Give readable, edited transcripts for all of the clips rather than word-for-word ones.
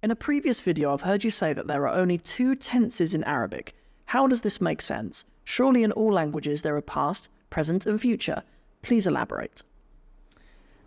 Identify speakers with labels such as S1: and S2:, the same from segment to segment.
S1: In a previous video, I've heard you say that there are only two tenses in Arabic. How does this make sense? Surely in all languages there are past, present and future. Please elaborate.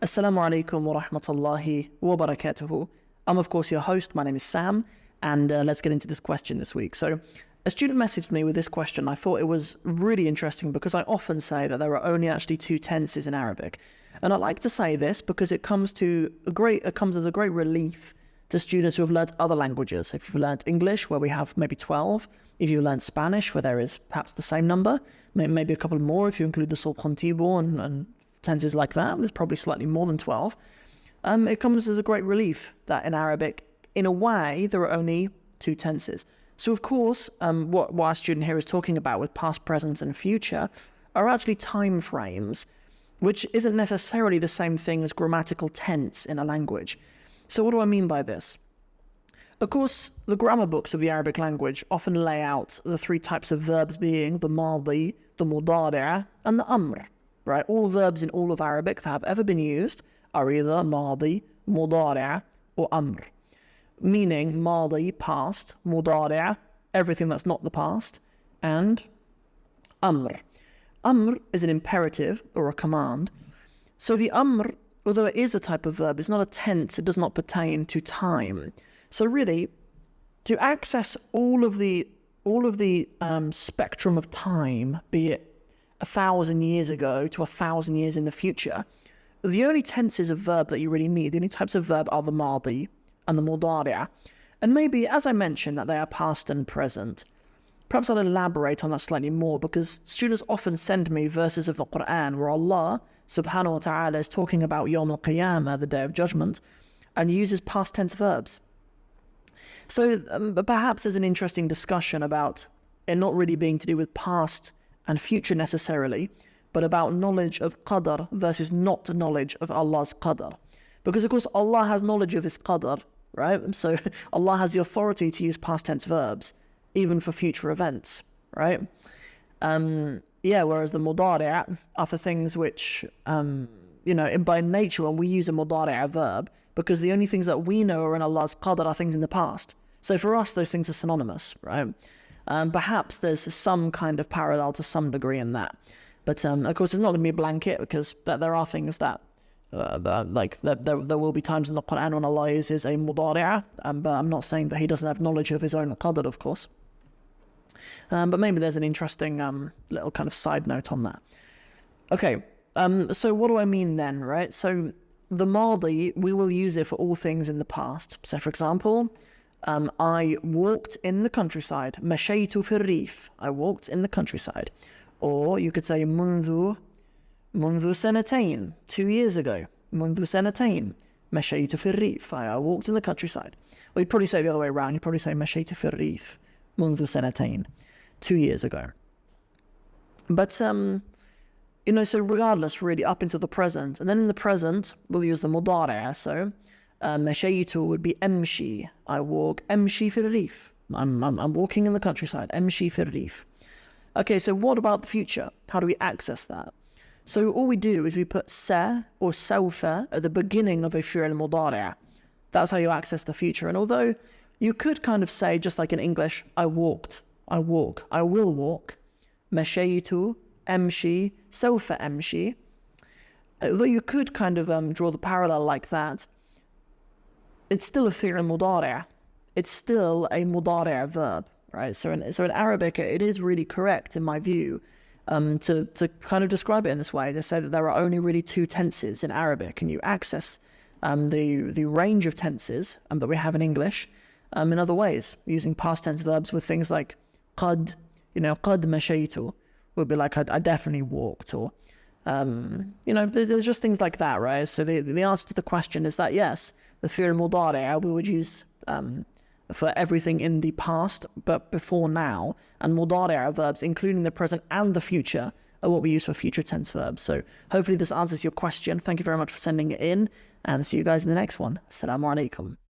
S1: Assalamu alaikum wa rahmatullahi wa barakatuhu. I'm of course your host, my name is Sam, and let's get into this question this week. So a student messaged me with this question. I thought it was really interesting because I often say that there are only actually two tenses in Arabic. And I like to say this because it comes as a great relief to students who have learned other languages. If you've learned English, where we have maybe 12, if you've learned Spanish, where there is perhaps the same number, maybe a couple more if you include the subjuntivo and tenses like that, there's probably slightly more than 12. It comes as a great relief that in Arabic, in a way, there are only two tenses. So of course, what our student here is talking about with past, present and future are actually time frames, which isn't necessarily the same thing as grammatical tense in a language. So what do I mean by this? Of course, the grammar books of the Arabic language often lay out the three types of verbs being the madi, the mudari' and the amr, right? All verbs in all of Arabic that have ever been used are either madi, mudari' or amr. Meaning madi, past, mudari', everything that's not the past, and amr. Amr is an imperative or a command. So the amr, although it is a type of verb, it's not a tense, it does not pertain to time. So really, to access all of the spectrum of time, be it 1,000 years ago to 1,000 years in the future, the only tenses of verb that you really need, the only types of verb are the madi and the mudari'. And maybe, as I mentioned, that they are past and present. Perhaps I'll elaborate on that slightly more because students often send me verses of the Quran where Allah subhanahu wa ta'ala is talking about Yawm al-Qiyamah, the Day of Judgment, and uses past tense verbs. So perhaps there's an interesting discussion about it not really being to do with past and future necessarily, but about knowledge of qadr versus not knowledge of Allah's qadr. Because of course Allah has knowledge of His qadr, right? So Allah has the authority to use past tense verbs, even for future events, right? Whereas the mudari' are for things which, by nature, when we use a mudari' verb, because the only things that we know are in Allah's qadr are things in the past. So for us, those things are synonymous, right? Perhaps there's some kind of parallel to some degree in that. But of course, it's not going to be a blanket because there are things that there will be times in the Quran when Allah uses a mudari', but I'm not saying that He doesn't have knowledge of His own qadr, of course. But maybe there's an interesting little kind of side note on that. Okay, so what do I mean then, right? So the madi, we will use it for all things in the past. So for example, I walked in the countryside. Mashaytu fi rif. I walked in the countryside. Or you could say منذ سنتين, 2 years ago. منذ سنتين. مشيت في الريف. I walked in the countryside. Well, you'd probably say the other way around. You'd probably say مشيت في الريف. منذ سنتين. 2 years ago. But, so regardless, really, up into the present. And then in the present, we'll use the mudari'. So, مشيت would be أمشي. I walk. أمشي في الريف. I'm walking in the countryside. أمشي في الريف. Okay, so what about the future? How do we access that? So all we do is we put sa or sawfa at the beginning of a fi'l mudari'. That's how you access the future. And although you could kind of say, just like in English, I walked, I walk, I will walk. Mashaytu, amshi, sawfa amshi. Although you could kind of draw the parallel like that, it's still a fi'l mudari'. It's still a mudari' verb, right? So in Arabic, it is really correct, in my view, to kind of describe it in this way, to say that there are only really two tenses in Arabic, and you access the range of tenses that we have in English in other ways, using past tense verbs with things like qad, qad mashaytu would be like I definitely walked, or there's just things like that, right? So the answer to the question is that yes, the fi'l mudari' we would use for everything in the past, but before now, and mudari' verbs, including the present and the future, are what we use for future tense verbs. So hopefully this answers your question. Thank you very much for sending it in, and see you guys in the next one. Assalamu alaikum.